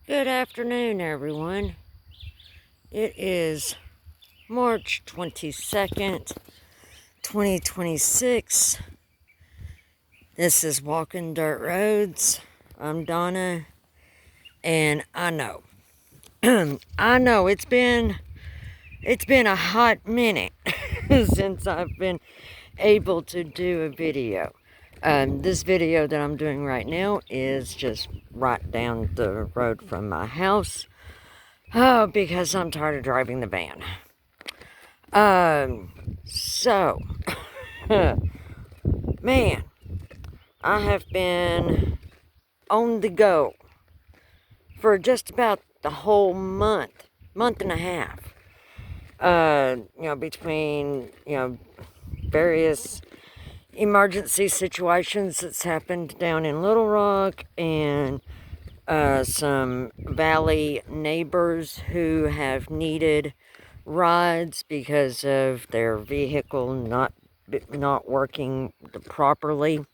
Good afternoon, everyone. It is March 22nd, 2026. This is Walking Dirt Roads. I'm Donna, and I know, it's been a hot minute since I've been able to do a video. This video that I'm doing right now is just right down the road from my house. Oh, because I'm tired of driving the van. So, man, I have been on the go for just about the whole month and a half. Between, various emergency situations that's happened down in Little Rock and some valley neighbors who have needed rides because of their vehicle not working properly,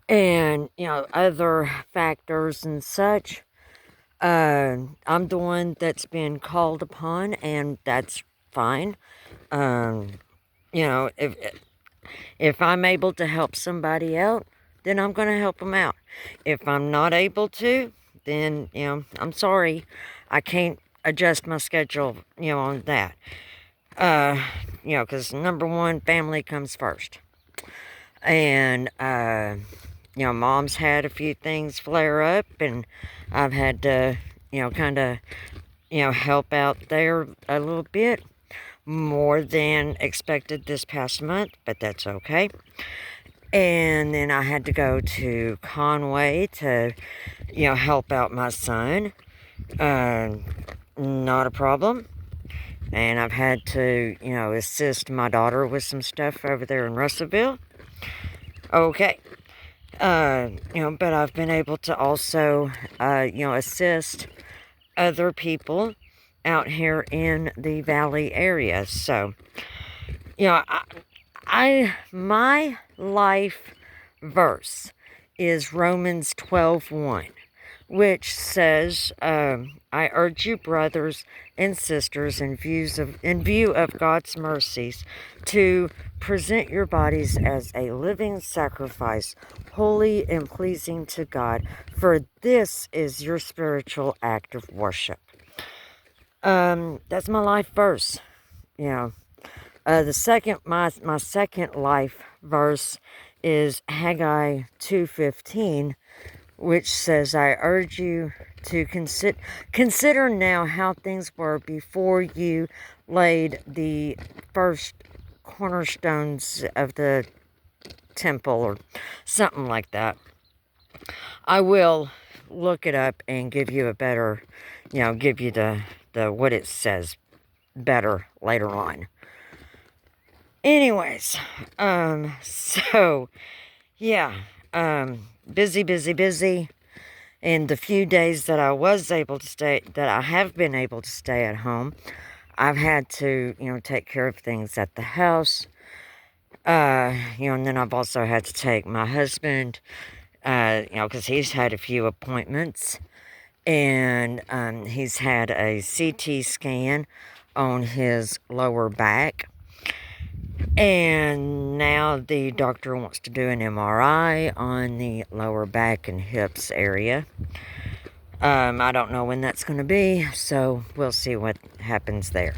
and other factors and such. I'm the one that's been called upon, and that's fine. um, if I'm able to help somebody out, then I'm going to help them out. If I'm not able to, then, I'm sorry. I can't adjust my schedule, on that. Because number one, family comes first. And, mom's had a few things flare up, and I've had to, kind of, help out there a little bit more than expected this past month, but that's okay. And then I had to go to Conway to, help out my son. Not a problem. And I've had to, assist my daughter with some stuff over there in Russellville. Okay. But I've been able to also, assist other people out here in the valley area. So, my life verse is Romans 12:1, which says, I urge you, brothers and sisters, in view of God's mercies, to present your bodies as a living sacrifice, holy and pleasing to God, for this is your spiritual act of worship. That's my life verse. My second life verse is Haggai 2:15, which says, I urge you to consider now how things were before you laid the first cornerstones of the temple, or something like that. I will look it up and give you a better, give you the what it says better later on. Anyways, so yeah, busy. And the few days that I have been able to stay at home, I've had to, take care of things at the house. And then I've also had to take my husband, because he's had a few appointments, and he's had a CT scan on his lower back. And now the doctor wants to do an MRI on the lower back and hips area. I don't know when that's going to be, so we'll see what happens there.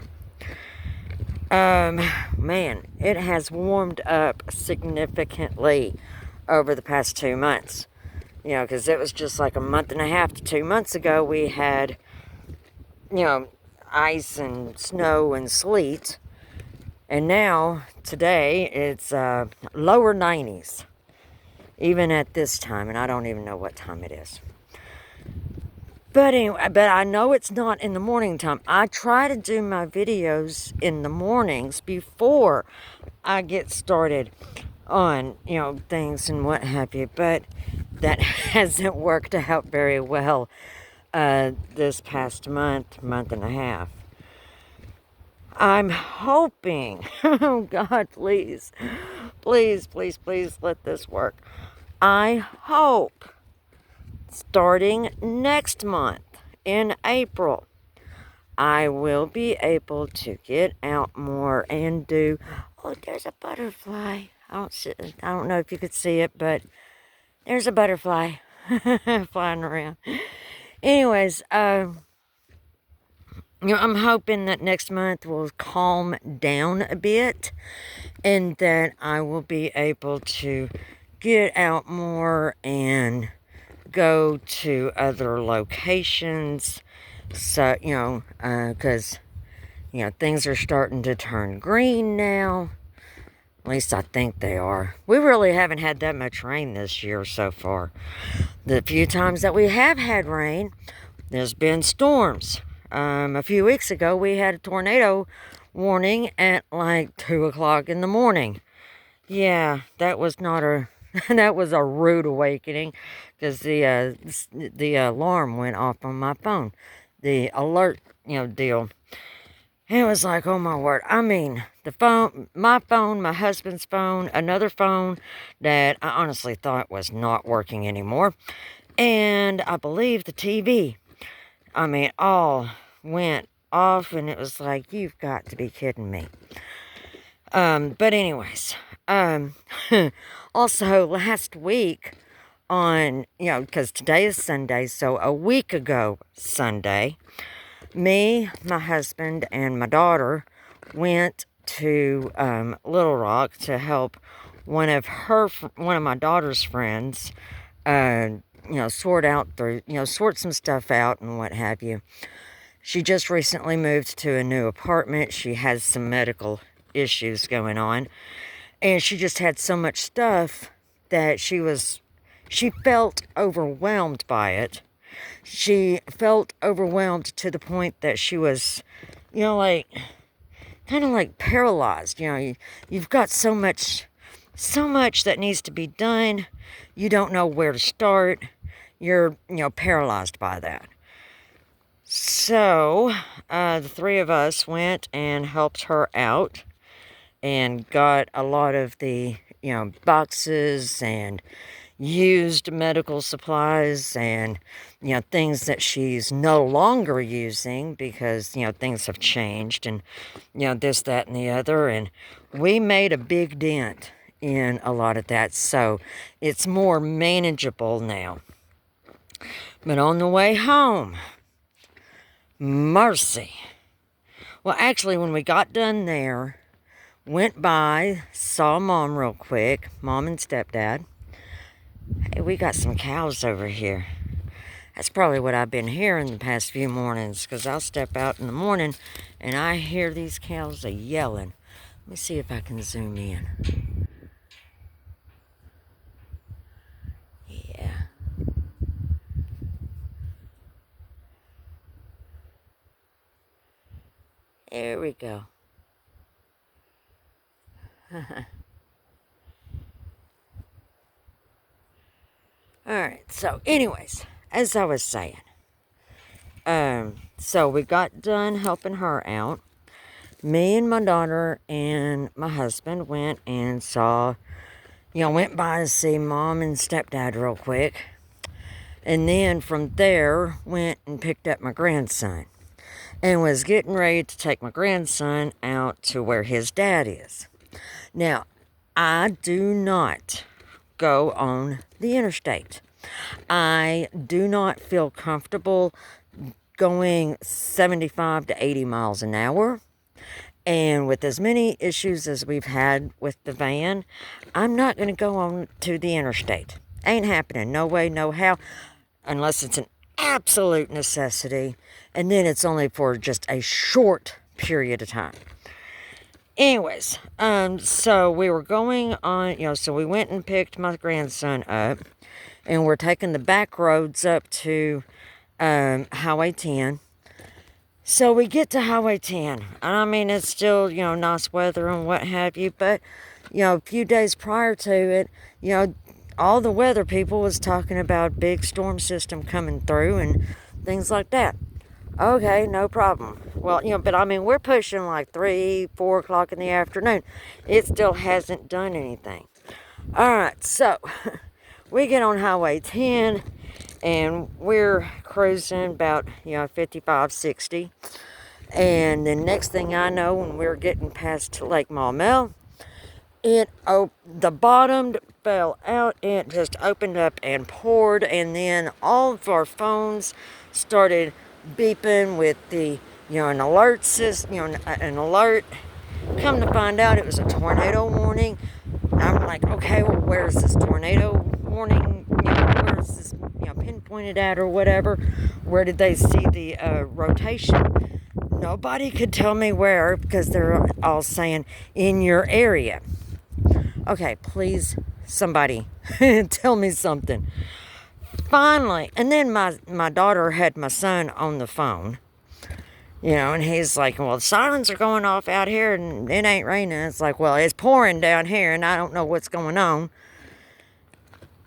Man, it has warmed up significantly over the past 2 months. Because it was just like a month and a half to 2 months ago, we had, ice and snow and sleet. And now, today, it's lower 90s, even at this time, and I don't even know what time it is. But anyway, I know it's not in the morning time. I try to do my videos in the mornings before I get started on, things and what have you, but that hasn't worked out very well this past month and a half. I'm hoping, oh God, please let this work. I hope starting next month in April, I will be able to get out more and do. Oh, there's a butterfly. I don't know if you could see it, but there's a butterfly flying around. Anyways, I'm hoping that next month will calm down a bit and that I will be able to get out more and go to other locations. So, because, things are starting to turn green now. At least I think they are. We really haven't had that much rain this year so far. The few times that we have had rain, there's been storms. A few weeks ago, we had a tornado warning at like 2 o'clock in the morning. Yeah, that was not a that was a rude awakening because the alarm went off on my phone, the alert deal. And it was like, oh my word! I mean, my phone, my husband's phone, another phone that I honestly thought was not working anymore, and I believe the TV. I mean, all went off, and it was like, you've got to be kidding me. But anyways, also last week on, because today is Sunday, so a week ago Sunday, me, my husband, and my daughter went to Little Rock to help one of my daughter's friends, sort some stuff out and what have you. She just recently moved to a new apartment. She has some medical issues going on, and she just had so much stuff that she felt overwhelmed by it. She felt overwhelmed to the point that she was, kind of like paralyzed. You've got so much that needs to be done. You don't know where to start. You're, paralyzed by that. So, the three of us went and helped her out and got a lot of the, boxes and used medical supplies and, things that she's no longer using because, things have changed and, this, that, and the other. And we made a big dent in a lot of that. So it's more manageable now. But on the way home, mercy. Well, actually, when we got done there, went by, saw Mom real quick, Mom and Stepdad. Hey, we got some cows over here. That's probably what I've been hearing the past few mornings, because I'll step out in the morning and I hear these cows yelling. Let me see if I can zoom in. Yeah. There we go. Alright, so anyways, as I was saying, so we got done helping her out. Me and my daughter and my husband went and went by to see Mom and Stepdad real quick. And then from there, went and picked up my grandson. And was getting ready to take my grandson out to where his dad is. Now, I do not go on the interstate. I do not feel comfortable going 75 to 80 miles an hour. And with as many issues as we've had with the van, I'm not going to go on to the interstate. Ain't happening. No way, no how. Unless it's an absolute necessity. And then it's only for just a short period of time. Anyways, so we were going on, so we went and picked my grandson up. And we're taking the back roads up to Highway 10. So we get to Highway 10. And I mean, it's still, nice weather and what have you. But, a few days prior to it, all the weather people was talking about big storm system coming through and things like that. Okay, no problem. Well, but I mean, we're pushing like 3, 4 o'clock in the afternoon. It still hasn't done anything. All right, so we get on Highway 10 and we're cruising about 55, 60. And the next thing I know, when we were getting past Lake Maumelle, the bottom fell out. It just opened up and poured, and then all of our phones started beeping with an alert system, an alert. Come to find out, it was a tornado warning. I'm like, okay, well, where's this tornado warning? Where's this, pinpointed at or whatever? Where did they see the rotation? Nobody could tell me where, because they're all saying in your area. Okay, please, somebody tell me something. Finally, and then my daughter had my son on the phone, and he's like, well, the sirens are going off out here and it ain't raining. It's like, well, it's pouring down here and I don't know what's going on.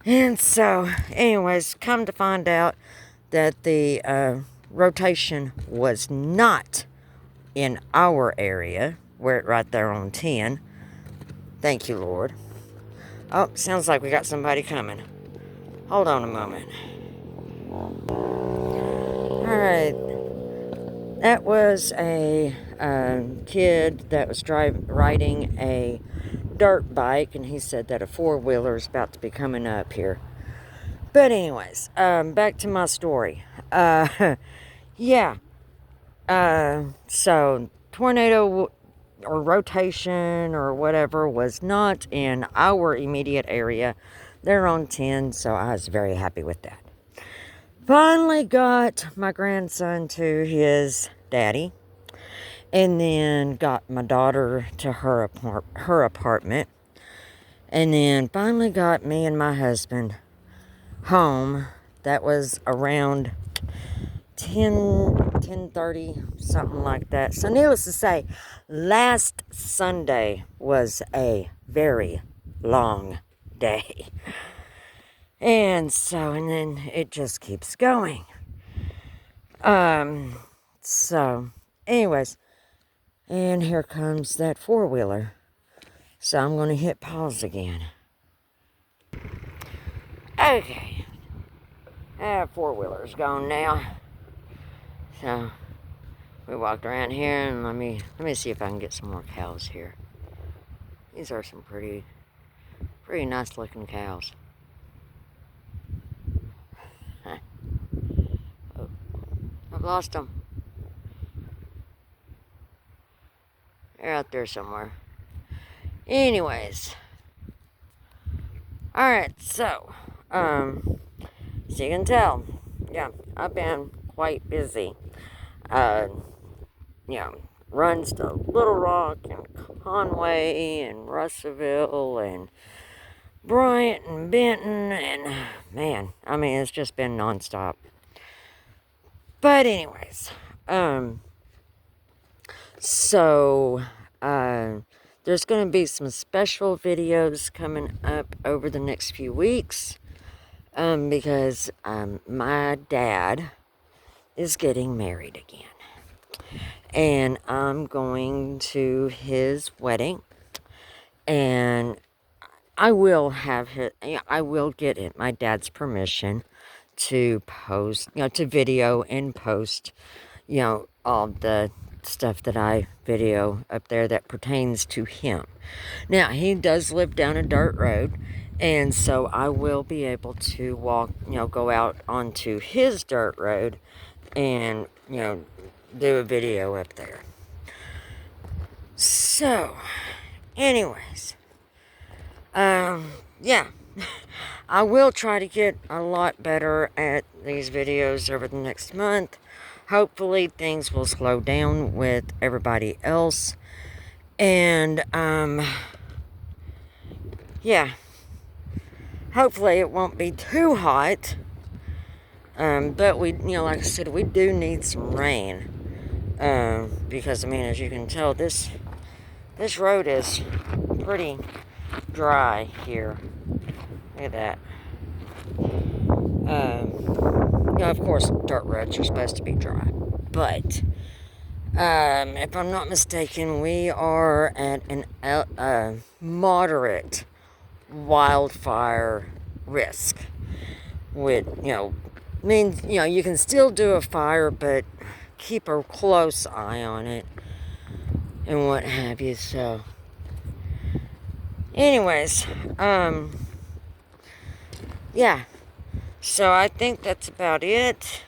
And so, anyways, come to find out that the rotation was not in our area. We're right there on 10. Thank you, Lord. Oh, sounds like we got somebody coming. Hold on a moment. Alright. That was a kid that was riding a dirt bike, and he said that a four-wheeler is about to be coming up here. But anyways, back to my story. Yeah. So, tornado or rotation or whatever was not in our immediate area. They're on 10, so I was very happy with that. Finally got my grandson to his daddy, and then got my daughter to her apartment, and then finally got me and my husband home. That was around 10:30, something like that. So needless to say, last Sunday was a very long day. And then it just keeps going. So, anyways, and here comes that four-wheeler. So I'm going to hit pause again. Okay. That four-wheeler's gone now. So, we walked around here, and let me see if I can get some more cows here. These are some pretty nice looking cows. Oh, I've lost them. They're out there somewhere. Anyways. Alright, so, as you can tell, yeah, I've been quite busy. Runs to Little Rock and Conway and Russellville and Bryant and Benton, and man, I mean, it's just been nonstop. But anyways, so, there's going to be some special videos coming up over the next few weeks, because, my dad is getting married again. And I'm going to his wedding, and I will get my dad's permission to post, to video and post, all the stuff that I video up there that pertains to him. Now, he does live down a dirt road, and so I will be able to walk, go out onto his dirt road and, do a video up there. So, anyways, yeah, I will try to get a lot better at these videos over the next month. Hopefully things will slow down with everybody else, and yeah, hopefully it won't be too hot. But we, like I said, we do need some rain. Because, I mean, as you can tell, this road is pretty dry here. Look at that. Of course, dirt roads are supposed to be dry. But, if I'm not mistaken, we are at a moderate wildfire risk with, means, you know, you can still do a fire, but keep a close eye on it and what have you. So anyways, yeah, so I think that's about it.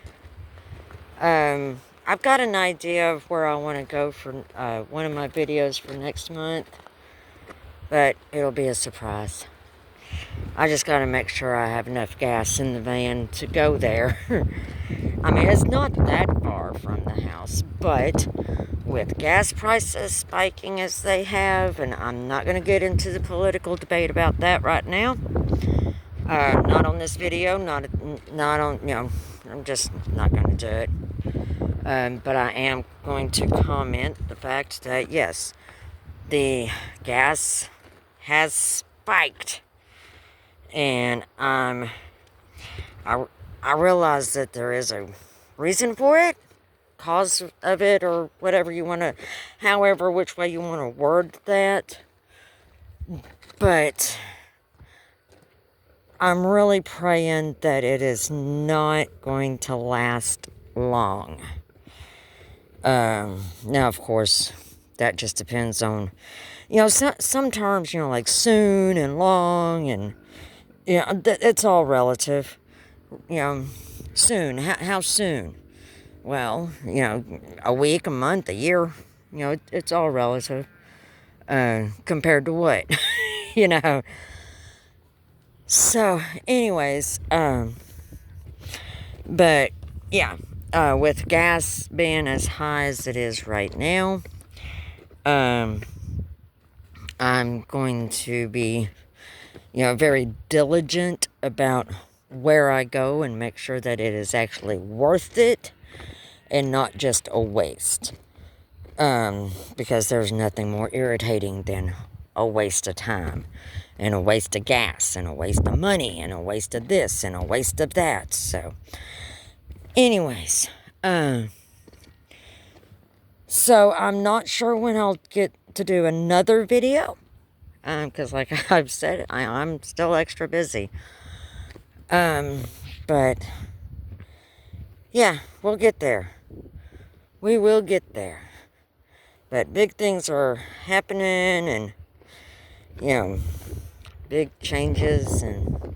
I've got an idea of where I want to go for one of my videos for next month, but it'll be a surprise. I just got to make sure I have enough gas in the van to go there. I mean, it's not that far from the house, but with gas prices spiking as they have, and I'm not going to get into the political debate about that right now. Not on this video, not on, you know, I'm just not going to do it. But I am going to comment the fact that, yes, the gas has spiked. And I realize that there is a reason for it, cause of it, or whatever you want to, however, which way you want to word that. But I'm really praying that it is not going to last long. Now, of course, that just depends on, you know, some terms, you know, like soon and long, and, you know, it's all relative. You know, soon, how soon? Well, you know, a week, a month, a year, you know, it's all relative. Compared to what? You know. So, anyways, but, yeah. With gas being as high as it is right now, I'm going to be, you know, very diligent about where I go and make sure that it is actually worth it and not just a waste. Because there's nothing more irritating than a waste of time, and a waste of gas, and a waste of money, and a waste of this, and a waste of that. So, anyways, so I'm not sure when I'll get to do another video, because like I've said, I'm still extra busy. But yeah, we'll get there. We will get there. But big things are happening, and, you know, big changes, and,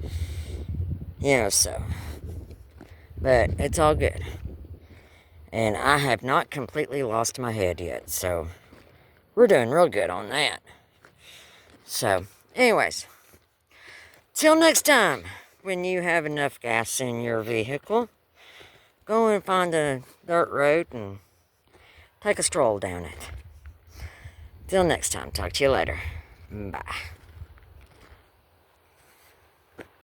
you know, so. But it's all good. And I have not completely lost my head yet, so we're doing real good on that. So, anyways, till next time, when you have enough gas in your vehicle, go and find a dirt road and take a stroll down it. Till next time, talk to you later. Bye.